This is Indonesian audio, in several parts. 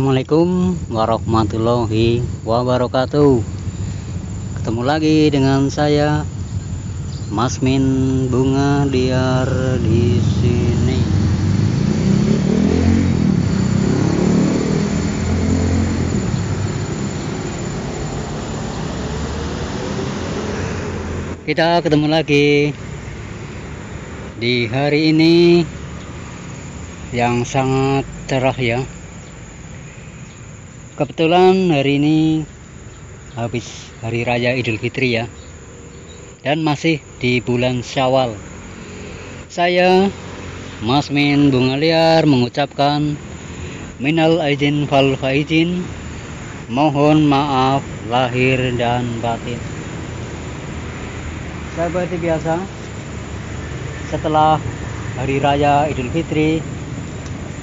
Assalamualaikum warahmatullahi wabarakatuh. Ketemu lagi dengan saya, Masmin Bunga Liar di sini. Kita ketemu lagi di hari ini yang sangat cerah ya. Kebetulan hari ini habis hari raya Idul Fitri ya, dan masih di bulan Syawal. Saya Masmin Bunga Liar mengucapkan minal aidin wal faizin, mohon maaf lahir dan batin. Seperti biasa, setelah hari raya Idul Fitri,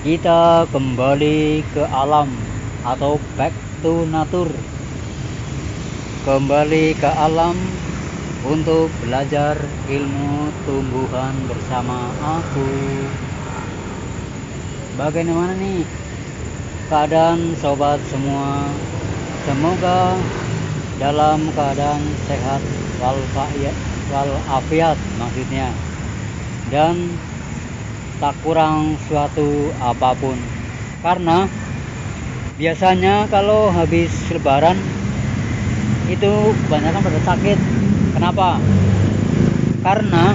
kita kembali ke alam atau back to nature, kembali ke alam untuk belajar ilmu tumbuhan bersama aku. Bagaimana nih keadaan sobat semua? Semoga dalam keadaan sehat walafiat maksudnya, dan tak kurang suatu apapun. Karena biasanya kalau habis lebaran itu kebanyakan pada sakit. Kenapa? Karena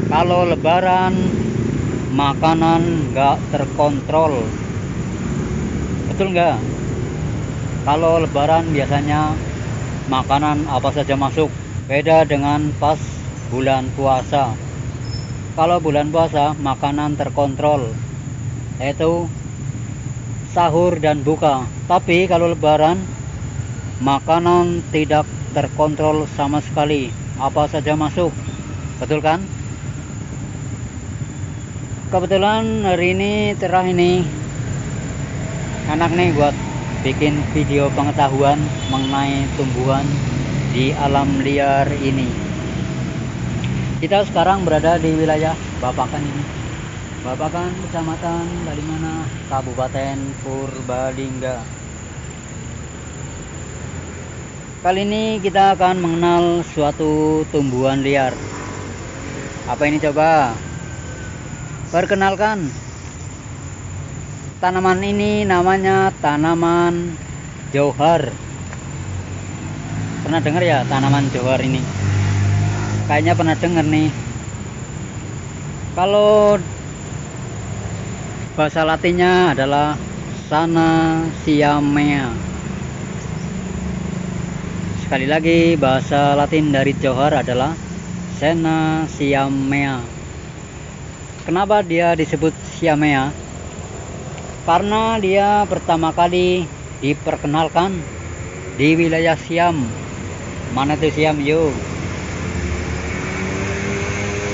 kalau lebaran makanan nggak terkontrol. Betul nggak? Kalau lebaran biasanya makanan apa saja masuk. Beda dengan pas bulan puasa. Kalau bulan puasa makanan terkontrol, yaitu sahur dan buka. Tapi kalau lebaran makanan tidak terkontrol sama sekali, apa saja masuk. Betul kan? Kebetulan hari ini cerah, ini enak nih buat bikin video pengetahuan mengenai tumbuhan di alam liar ini. Kita sekarang berada di wilayah Babakan ini. Babakan, Kecamatan Balimana, Kabupaten Purbalingga. Kali ini kita akan mengenal suatu tumbuhan liar. Apa ini coba? Perkenalkan, tanaman ini namanya tanaman johar. Pernah dengar ya tanaman johar ini? Kayaknya pernah dengar nih. Kalau bahasa latinnya adalah Sanasiamea. Sekali lagi, bahasa latin dari johar adalah Sanasiamea. Kenapa dia disebut siamea? Karena dia pertama kali diperkenalkan di wilayah Siam. Mana tuh Siam yuk?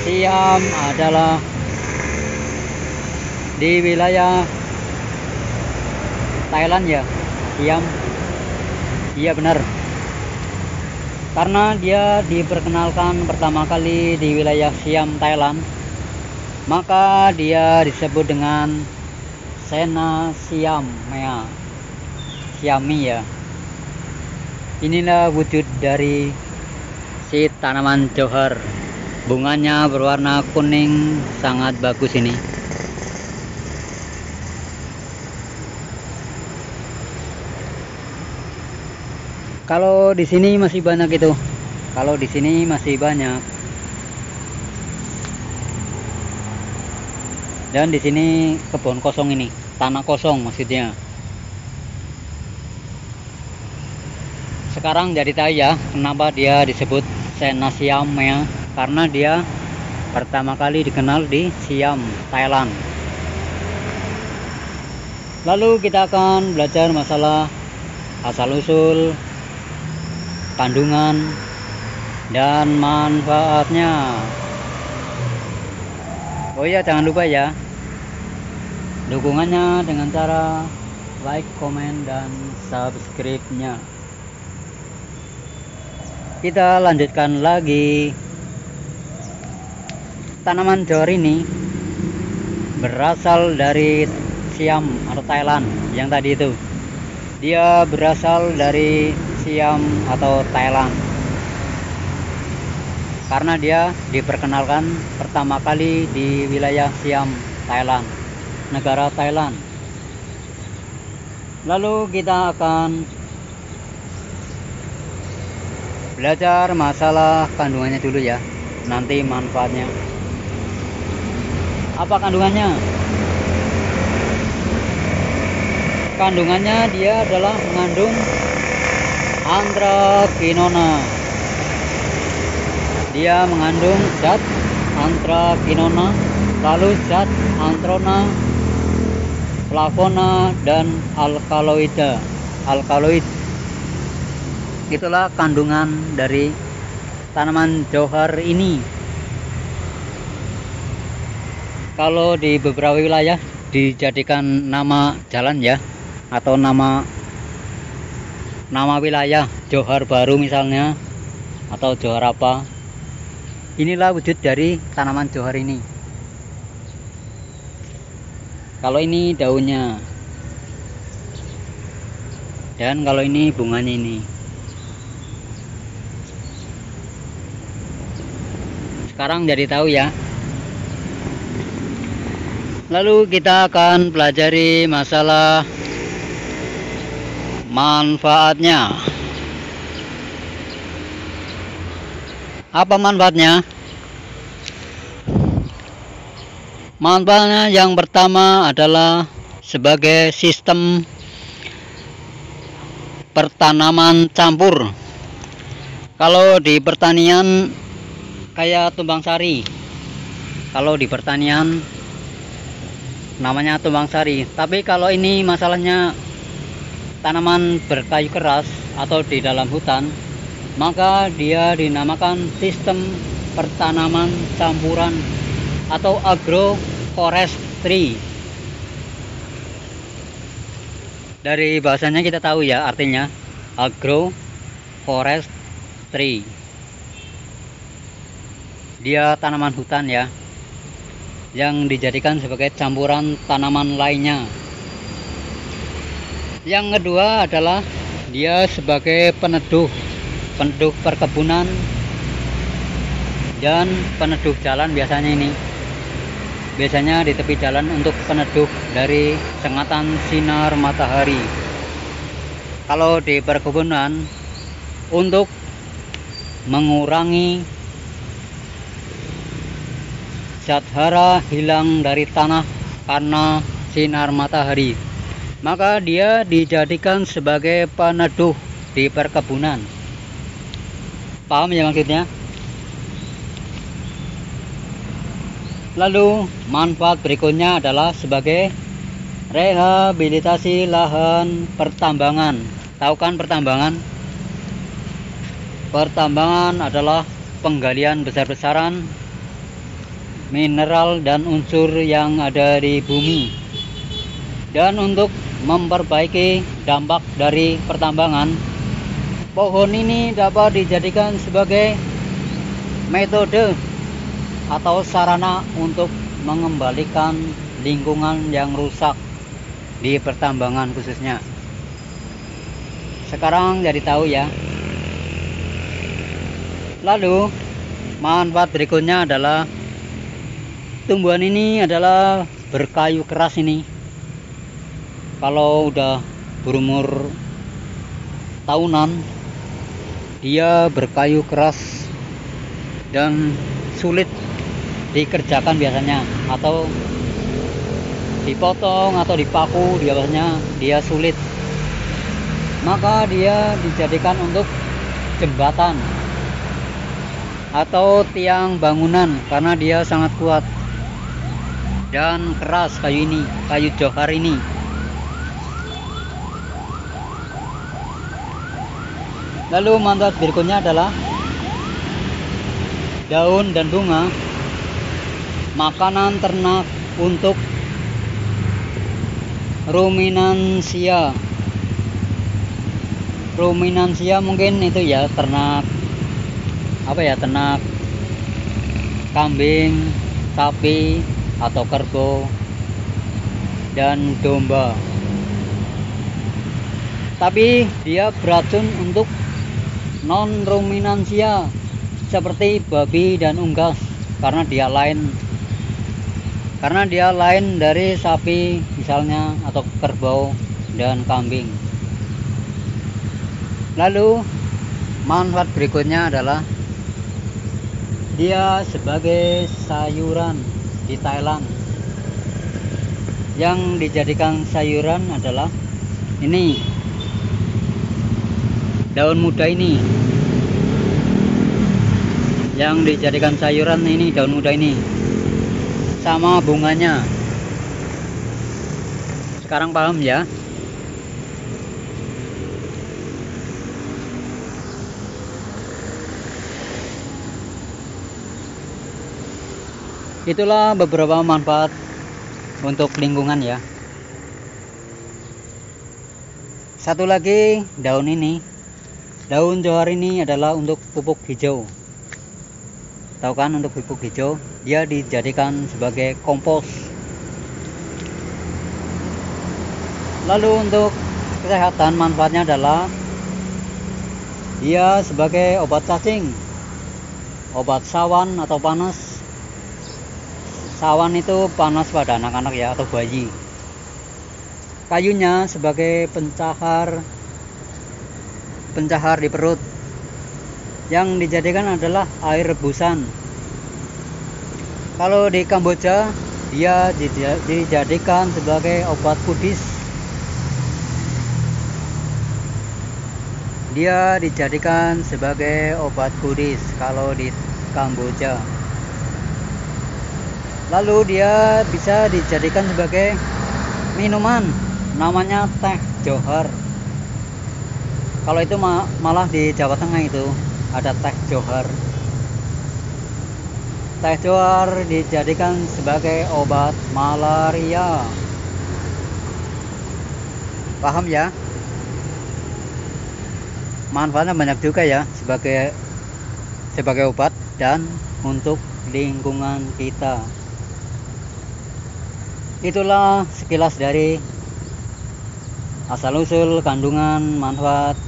Siam adalah di wilayah Thailand ya. Siam, iya benar. Karena dia diperkenalkan pertama kali di wilayah Siam, Thailand, maka dia disebut dengan Sanasiamea, siami ya. Inilah wujud dari si tanaman johar. Bunganya berwarna kuning, sangat bagus ini. Kalau di sini masih banyak itu. Kalau di sini masih banyak. Dan di sini kebun kosong ini, tanah kosong maksudnya. Sekarang jadi tahu ya kenapa dia disebut Sanasiamea, karena dia pertama kali dikenal di Siam, Thailand. Lalu kita akan belajar masalah asal-usul, kandungan, dan manfaatnya. Oh iya, jangan lupa ya, dukungannya dengan cara like, komen, dan subscribe-nya. Kita lanjutkan lagi. Tanaman johar ini berasal dari Siam atau Thailand yang tadi itu. Dia berasal dari Siam atau Thailand karena dia diperkenalkan pertama kali di wilayah Siam, Thailand, negara Thailand. Lalu kita akan belajar masalah kandungannya dulu ya, nanti manfaatnya. Apa kandungannya? Kandungannya dia adalah mengandung anthraquinona. Dia mengandung zat anthraquinona, lalu zat antrona, flavona, dan alkaloid. Itulah kandungan dari tanaman johar ini. Kalau di beberapa wilayah dijadikan nama jalan ya, atau nama wilayah, Johar Baru misalnya, atau Johar apa. Inilah wujud dari tanaman johar ini. Kalau ini daunnya, dan kalau ini bunganya ini. Sekarang jadi tahu ya. Lalu kita akan pelajari masalah manfaatnya. Apa manfaatnya? Manfaatnya yang pertama adalah sebagai sistem pertanaman campur. Kalau di pertanian kayak tumbang sari. Kalau di pertanian namanya tumbang sari. Tapi kalau ini masalahnya tanaman berkayu keras atau di dalam hutan, maka dia dinamakan sistem pertanaman campuran atau agroforestry. Dari bahasanya kita tahu ya artinya agroforestry. Dia tanaman hutan ya, yang dijadikan sebagai campuran tanaman lainnya. Yang kedua adalah dia sebagai peneduh perkebunan dan peneduh jalan. Biasanya di tepi jalan untuk peneduh dari sengatan sinar matahari. Kalau di perkebunan untuk mengurangi zat hara hilang dari tanah karena sinar matahari, maka dia dijadikan sebagai peneduh di perkebunan. Paham ya maksudnya? Lalu manfaat berikutnya adalah sebagai rehabilitasi lahan pertambangan. Tahu kan pertambangan? Pertambangan adalah penggalian besar-besaran mineral dan unsur yang ada di bumi. Dan untuk memperbaiki dampak dari pertambangan, pohon ini dapat dijadikan sebagai metode atau sarana untuk mengembalikan lingkungan yang rusak di pertambangan khususnya. Sekarang jadi tahu ya. Lalu manfaat berikutnya adalah tumbuhan ini adalah berkayu keras ini. Kalau udah berumur tahunan, dia berkayu keras dan sulit dikerjakan biasanya, atau dipotong atau dipaku dia sulit. Maka dia dijadikan untuk jembatan atau tiang bangunan karena dia sangat kuat dan keras kayu johar ini. Lalu manfaat berikutnya adalah daun dan bunga makanan ternak untuk ruminansia. Ruminansia mungkin itu ya ternak ternak kambing, sapi, atau kerbau. dan domba. Tapi dia beracun untuk non-ruminansia seperti babi dan unggas karena dia lain dari sapi misalnya, atau kerbau dan kambing. Lalu manfaat berikutnya adalah dia sebagai sayuran di Thailand. Yang dijadikan sayuran adalah ini, daun muda ini. Yang dijadikan sayuran ini daun muda ini sama bunganya. Sekarang paham ya? Itulah beberapa manfaat untuk lingkungan ya. Satu lagi, daun ini, daun johar ini adalah untuk pupuk hijau. Tahu kan, untuk pupuk hijau dia dijadikan sebagai kompos. Lalu untuk kesehatan manfaatnya adalah dia sebagai obat cacing, obat sawan atau panas. Sawan itu panas pada anak-anak ya, atau bayi. Kayunya sebagai pencahar di perut. Yang dijadikan adalah air rebusan. Kalau di Kamboja dia dijadikan sebagai obat kudis. Dia dijadikan sebagai obat kudis kalau di Kamboja. Lalu dia bisa dijadikan sebagai minuman, namanya teh johar. Kalau itu malah di Jawa Tengah itu ada teh johar. Teh johar dijadikan sebagai obat malaria. Paham ya? Manfaatnya banyak juga ya, sebagai obat dan untuk lingkungan kita. Itulah sekilas dari asal-usul kandungan manfaat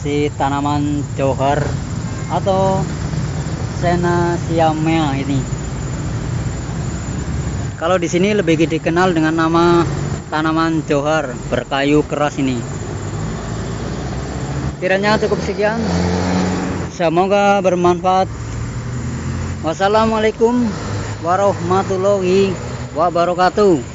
si tanaman johar atau Senaciamea ini. Kalau di sini lebih dikenal dengan nama tanaman johar berkayu keras ini. Kiranya cukup sekian. Semoga bermanfaat. Wassalamualaikum warahmatullahi wabarakatuh.